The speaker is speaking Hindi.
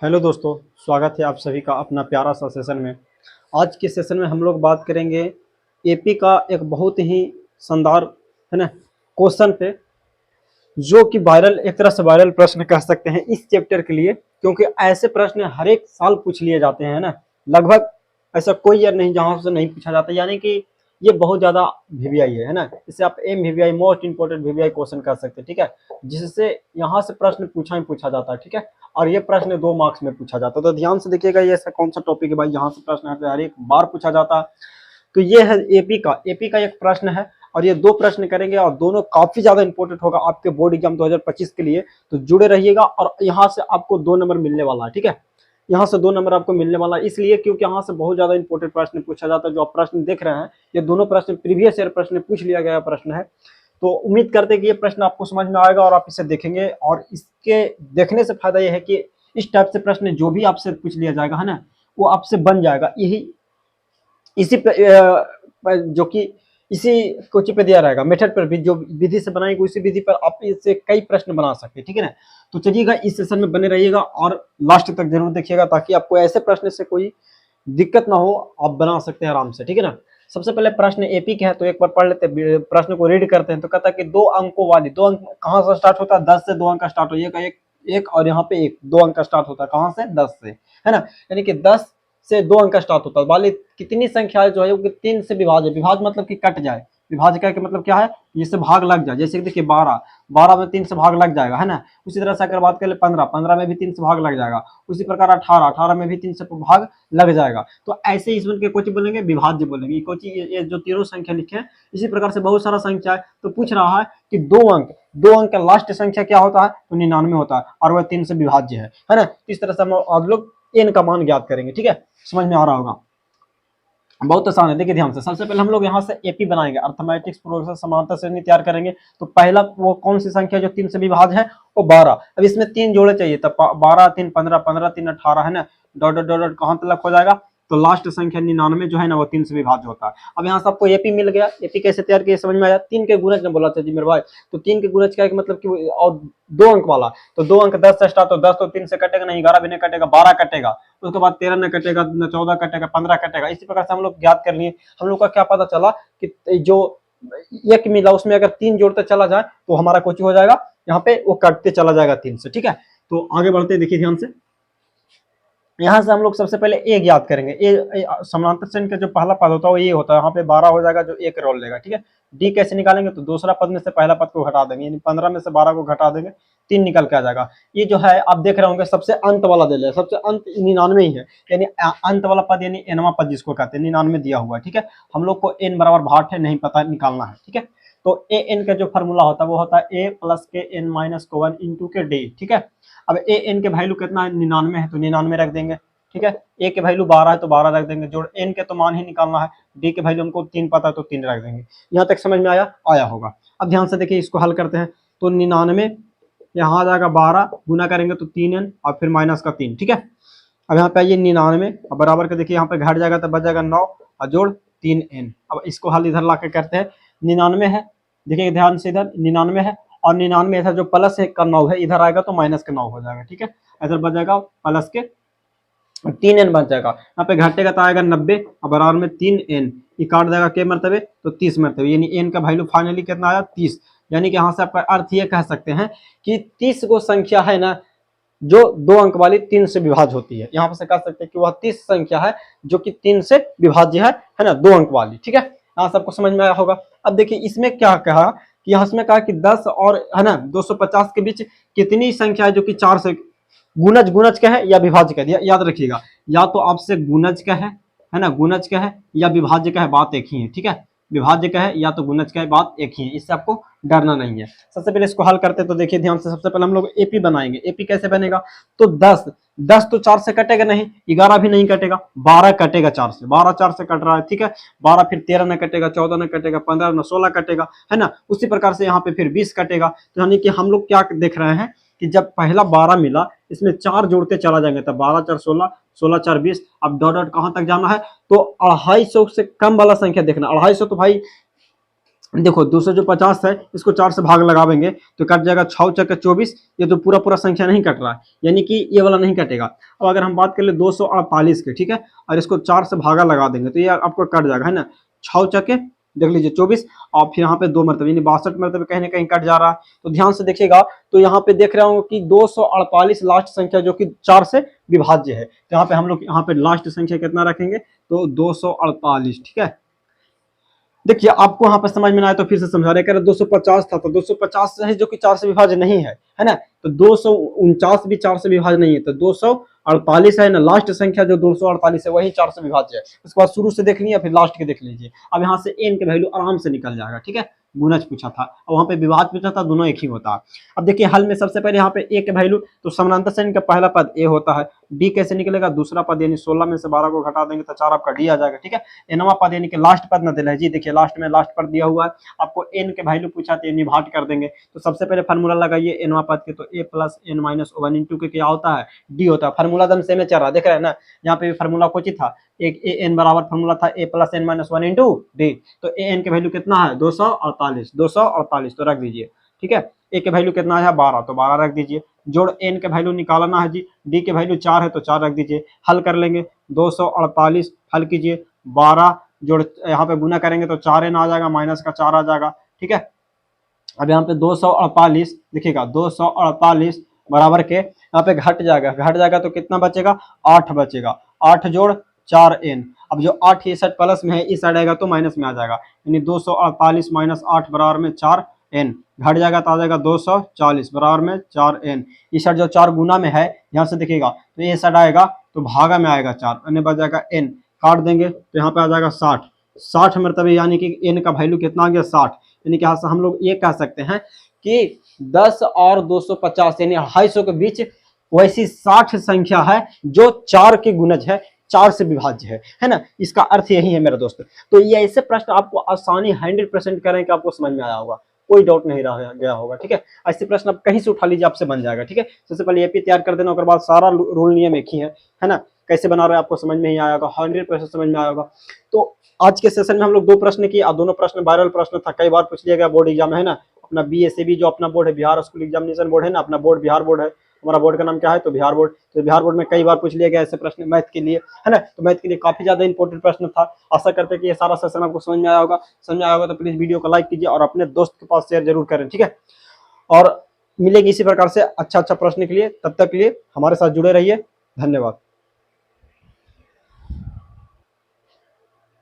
हेलो दोस्तों, स्वागत है आप सभी का अपना प्यारा सा सेशन में। आज के सेशन में हम लोग बात करेंगे एपी का एक बहुत ही शानदार है ना क्वेश्चन पे, जो कि वायरल, एक तरह से वायरल प्रश्न कह सकते हैं इस चैप्टर के लिए, क्योंकि ऐसे प्रश्न हर एक साल पूछ लिए जाते हैं ना। लगभग ऐसा कोई ईयर नहीं जहां से नहीं पूछा जाता, यानी कि ये बहुत ज्यादा वीवीआई है ना। इसे आप एम VVI, most important VVI question कह सकते हैं, ठीक है। जिससे यहाँ से प्रश्न पूछा ही पूछा जाता है, ठीक है। और ये प्रश्न 2 मार्क्स में पूछा जाता है, तो ध्यान से देखिएगा ये ऐसा कौन सा टॉपिक है भाई, यहाँ से प्रश्न हर एक बार पूछा जाता है। तो ये है एपी का एक प्रश्न है, और ये 2 प्रश्न करेंगे और दोनों काफी ज्यादा इंपॉर्टेंट होगा आपके बोर्ड एग्जाम 2025 के लिए। तो जुड़े रहिएगा, और यहाँ से आपको 2 नंबर मिलने वाला है, ठीक है। यहाँ से 2 नंबर आपको मिलने वाला है, इसलिए क्योंकि यहाँ से बहुत ज्यादा इंपॉर्टेंट प्रश्न पूछा जाता है। जो आप प्रश्न देख रहे हैं, ये दोनों प्रश्न प्रीवियस ईयर प्रश्न पूछ लिया गया प्रश्न है। तो उम्मीद करते हैं कि ये प्रश्न आपको समझ में आएगा और आप इसे देखेंगे, और इसके देखने से फायदा ये है कि इस टाइप से प्रश्न जो भी आपसे पूछ लिया जाएगा है ना, वो आपसे बन जाएगा। यही इसी जो कि इसी कोचिंग पे दिया रहेगा, मेथड पर भी जो विधि से बनाएंगे उसी विधि पर आप इससे कई प्रश्न बना सकते हैं, ठीक है ना। तो चलिएगा, इस सेशन में बने रहिएगा और लास्ट तक जरूर देखिएगा, ताकि आपको ऐसे प्रश्न से कोई दिक्कत ना हो, आप बना सकते हैं आराम से, ठीक है ना। सबसे पहले प्रश्न एपी के है, तो एक बार पढ़ लेते हैं, प्रश्न को रीड करते हैं। तो कहता है कि 2 अंकों वाली, 2 अंक कहाँ से स्टार्ट होता है? 10 से 2 अंक का स्टार्ट होगा, एक और यहाँ पे 2 अंक का स्टार्ट होता है, कहाँ से? 10 से, है ना। यानी कि 10 से 2 अंक का स्टार्ट होता है वाली कितनी संख्या जो है वो 3 से विभाज्य। विभाज्य मतलब कि कट जाए, विभाज्य का मतलब क्या है? जिससे भाग लग जाए। जैसे कि देखिए 12 में 3 से भाग लग जाएगा, है ना। उसी तरह से अगर बात करें 15 में भी 3 से भाग लग जाएगा। उसी प्रकार 18 में भी 3 से भाग लग जाएगा। तो ऐसे ही इसमें कोची बोलेंगे? विभाज्य बोलेंगे। कोची ये जो तीनों संख्या लिखे हैं, इसी प्रकार से बहुत सारा संख्या है। तो पूछ रहा है कि 2 अंक का लास्ट संख्या क्या होता है? तो 99 होता है, और वह 3 से विभाज्य है ना। इस तरह से हम आप लोग एन का मान ज्ञात करेंगे, ठीक है। समझ में आ रहा होगा, बहुत आसान है। देखिए ध्यान से, सबसे पहले हम लोग यहाँ से एपी बनाएंगे, अर्थमेटिक्स प्रोग्रेशन समांतर श्रेणी तैयार करेंगे। तो पहला वो कौन सी संख्या जो 3 से विभाज्य है? वो 12। अब इसमें 3 जोड़े चाहिए, तब 12 3 15, 15 3 18, है ना। डॉट डॉट डॉट कहां तक हो जाएगा? तो लास्ट संख्या 99 जो है ना, वो 3 से विभाज्य होता है। अब यहाँ से आपको एपी मिल गया। एपी कैसे तैयार किया समझ में आया? 3 के गुणज ने बोला था जी मेरे भाई। तो 3 के गुणज क्या है मतलब कि और 2 अंक वाला, तो 2 अंक 10 से स्टार्ट, तो 10 तो 3 से कटेगा नहीं, 11 भी नहीं कटेगा, 12 कटेगा। उसके बाद 13 न कटेगा, न 14 कटेगा, 15 कटेगा। इसी प्रकार से हम लोग ज्ञात कर लिए। हम लोग का क्या पता चला कि जो एक मिला उसमें अगर 3 जोड़ते चला जाए तो हमारा कुछ हो जाएगा, यहाँ पे वो कटते चला जाएगा 3 से, ठीक है। तो आगे बढ़ते देखिए ध्यान से, यहाँ से हम लोग सबसे पहले ए ज्ञात करेंगे। ए समानांतर श्रेणी का जो पहला पद होता है वो ये होता है, यहाँ पे 12 हो जाएगा जो एक रोल लेगा, ठीक है। डी कैसे निकालेंगे? तो दूसरा पद में से पहला पद को घटा देंगे, यानी 15 में से 12 को घटा देंगे, 3 निकल के आ जाएगा। ये जो है आप देख रहे होंगे सबसे अंत वाला दे लिया, सबसे अंत 99 ही है, यानी अंत वाला पद यानी एनवा पद जिसको कहते हैं, 99 दिया हुआ है, ठीक है। हम लोग को एन बराबर भाट है नहीं पता, निकालना है, ठीक है। तो ए एन का जो फॉर्मूला होता है वो होता है ए प्लस के एन माइनस को 1 इंटू के डी, ठीक है। अब ए एन के वैल्यू कितना है? 99 है, तो 99 रख देंगे, ठीक है। ए के वैल्यू 12 है तो 12 रख देंगे, जोड़ एन के तो मान ही निकालना है, डी के वैल्यू हमको 3 पता है तो 3 रख देंगे। यहाँ तक समझ में आया होगा। अब ध्यान से देखिए, इसको हल करते हैं। तो 99 यहाँ आ जाएगा, 12 गुना करेंगे तो 3n और फिर माइनस का 3, ठीक है। अब यहाँ पे आइए 99 और बराबर का देखिए, यहाँ पे घट जाएगा तो बच जाएगा 9 और जोड़ 3n। अब इसको हल इधर ला के करते हैं। 99 है, देखिए ध्यान से, इधर 99 है और 99 इधर जो प्लस का 9 है इधर आएगा तो माइनस का 9 हो जाएगा, ठीक है। इधर बच जाएगा प्लस के 3n बच जाएगा। यहाँ पे घटेगा तो आएगा 90 और बराबर में 3n, ये काट देगा के मरतबे तो 30 मरतबे, यानी n का वैल्यू फाइनली कितना आया? 30। यानी कि यहाँ से आपका अर्थ ये कह सकते हैं कि 30 को संख्या है ना जो 2 अंक वाली 3 से विभाज्य होती है। यहाँ से कह सकते हैं कि वह 30 संख्या है जो कि 3 से विभाज्य है ना, 2 अंक वाली, ठीक है। यहाँ सबको समझ में आया होगा। अब देखिए इसमें क्या कहा कि यहाँ इसमें कहा कि 10 और है ना 250 के बीच कितनी संख्या है जो कि 4 से गुणज का है या विभाज्य का है? याद रखिएगा, या तो आपसे गुणज का है ना, गुणज का है या विभाज्य का है, बात एक ही है, ठीक है। विभाज्य का है या तो गुणज का है, बात एक ही है, इससे आपको डरना नहीं है। सबसे पहले इसको हल करते तो देखिए ध्यान से, सबसे पहले हम लोग एपी बनाएंगे। एपी कैसे बनेगा? तो 10 तो 4 से कटेगा नहीं, 11 भी नहीं कटेगा, 12 कटेगा 4 से, 12 4 से कट रहा है, ठीक है। 12 फिर 13 न कटेगा, 14 न कटेगा, 15 न 16 कटेगा, है ना। उसी प्रकार से यहाँ पे फिर 20 कटेगा। तो यानी कि हम लोग क्या देख रहे हैं कि जब पहला 12 मिला, इसमें 4 जोड़ते चला जाएंगे तब 12 4 16, 16 4 20। अब डॉट कहां तक जाना है? तो 250 से कम वाला संख्या देखना। 250 तो भाई देखो 250 है, इसको 4 से भाग लगावेंगे तो कट जाएगा 6 चक्के 24। ये तो पूरा पूरा संख्या नहीं कट रहा है, यानी कि ये वाला नहीं कटेगा। अब अगर हम बात कर ले 248 के, ठीक है, और इसको 4 से भागा लगा देंगे तो ये आपको कट जाएगा, है ना, 6 चक्के देख लीजिए 24, और फिर यहाँ पे 2 मरतबे यानी 62 मरतबे कहीं ना कहीं कट जा रहा है। तो ध्यान से देखिएगा, तो यहाँ पे देख रहा हूँ कि 248 लास्ट संख्या जो कि 4 से विभाज्य है। तो यहाँ पे हम लोग यहाँ पे लास्ट संख्या कितना रखेंगे, तो 248, ठीक है। देखिए आपको यहाँ पर समझ में ना आए तो फिर से समझा रहे, कह रहे 250 था, तो 250 है जो कि 4 से विभाज्य नहीं है ना, तो 249 भी 4 से विभाज्य नहीं है, तो 248 है ना, लास्ट संख्या जो 248 है वही 4 से विभाज्य है। उसके बाद शुरू से देख लीजिए, फिर लास्ट के देख लीजिए। अब यहाँ से एन के वैल्यू आराम से निकल जाएगा, ठीक है। गुणज पूछा था और वहां पे विभाज्य पूछा था, दोनों एक ही होता है। अब देखिए हल में सबसे पहले यहाँ पे ए के वैल्यू, तो समानांतर श्रेणी का पहला पद ए होता है, डी कैसे निकलेगा, दूसरा पद यानी 16 में से 12 को घटा देंगे तो 4 आपका डी आ जाएगा, ठीक है। एनवा पद यानी कि लास्ट पद न दिला है जी, देखिए लास्ट में लास्ट पद दिया हुआ है, आपको एन के वैल्यू पूछा तो एन भाट कर देंगे। तो सबसे पहले फार्मूला लगाइए एनवा पद के, तो ए प्लस एन माइनस 1 इंटू के क्या होता है, डी होता है। फार्मूला दम सेम चल रहा है, देख रहे हैं ना, यहाँ पे फार्मूला कुछ था, एक ए एन बराबर फार्मूला था A plus N minus 1 into D. तो ए एन के वैल्यू कितना है 248 तो रख दीजिए, ठीक है। ए के वैल्यू कितना है 12, तो 12 रख दीजिए। जोड़ एन के वैल्यू निकालना है जी, डी के वैल्यू 4 है तो 4 रख दीजिए। हल कर लेंगे 248, हल कीजिए 12 जोड़ यहाँ पे गुना करेंगे तो 4 एन आ जाएगा, माइनस का 4 आ जाएगा, ठीक है। अब यहाँ पे 248 देखिएगा, 248 बराबर के यहाँ पे घट जाएगा तो कितना बचेगा, 8 बचेगा, 8 जोड़ 4 एन। अब जो 8 इस साइड प्लस में है, इस साइड आएगा तो माइनस में आ जाएगा, यानी 248 माइनस 8 बराबर में 4 एन, घट जाएगा तो आ जाएगा 240 बराबर में 4 एन। इस साइड जो 4 गुना में है, यहाँ से देखिएगा तो ये साइड आएगा तो भागा में आएगा 4, अन्य बच जाएगा एन, काट देंगे तो यहाँ पे आ जाएगा 60 मरतबे, यानी कि एन का वैल्यू कितना आ गया 60। यानी कि हम लोग ये कह सकते हैं कि 10 और 250 यानी 250 के बीच वैसी 60 संख्या है जो 4 के गुणज है, 4 से विभाज्य है ना। इसका अर्थ यही है मेरे दोस्त। तो ये ऐसे प्रश्न आपको आसानी 100% करें कि आपको समझ में आया होगा, कोई डाउट नहीं रह गया होगा, ठीक है। ऐसे प्रश्न आप कहीं से उठा लीजिए, आपसे बन जाएगा, ठीक है। सबसे पहले एपी तैयार कर देना, उसके बाद सारा रूल नियम एक ही है ना, कैसे बना रहे हैं आपको समझ में ही आएगा, 100% समझ में आएगा। तो आज के सेशन में हम लोग 2 प्रश्न किए, और दोनों प्रश्न वायरल प्रश्न था, कई बार पूछ लिया गया बोर्ड एग्जाम, है ना। अपना BSAB जो अपना बोर्ड है, बिहार स्कूल एग्जामिनेशन बोर्ड है ना, अपना बोर्ड बिहार बोर्ड है, हमारा बोर्ड का नाम क्या है, तो बिहार बोर्ड। तो बिहार बोर्ड में कई बार पूछ लिया गया ऐसे प्रश्न मैथ के लिए, है ना। तो मैथ के लिए काफी ज्यादा इंपॉर्टेंट प्रश्न था। आशा करते हैं कि ये सारा सेशन आपको समझ में आया होगा। समझ में आया होगा तो प्लीज वीडियो को लाइक कीजिए और अपने दोस्त के पास शेयर जरूर करें, ठीक है। और मिलेगी इसी प्रकार से अच्छा प्रश्न के लिए, तब तक के लिए हमारे साथ जुड़े रहिए, धन्यवाद।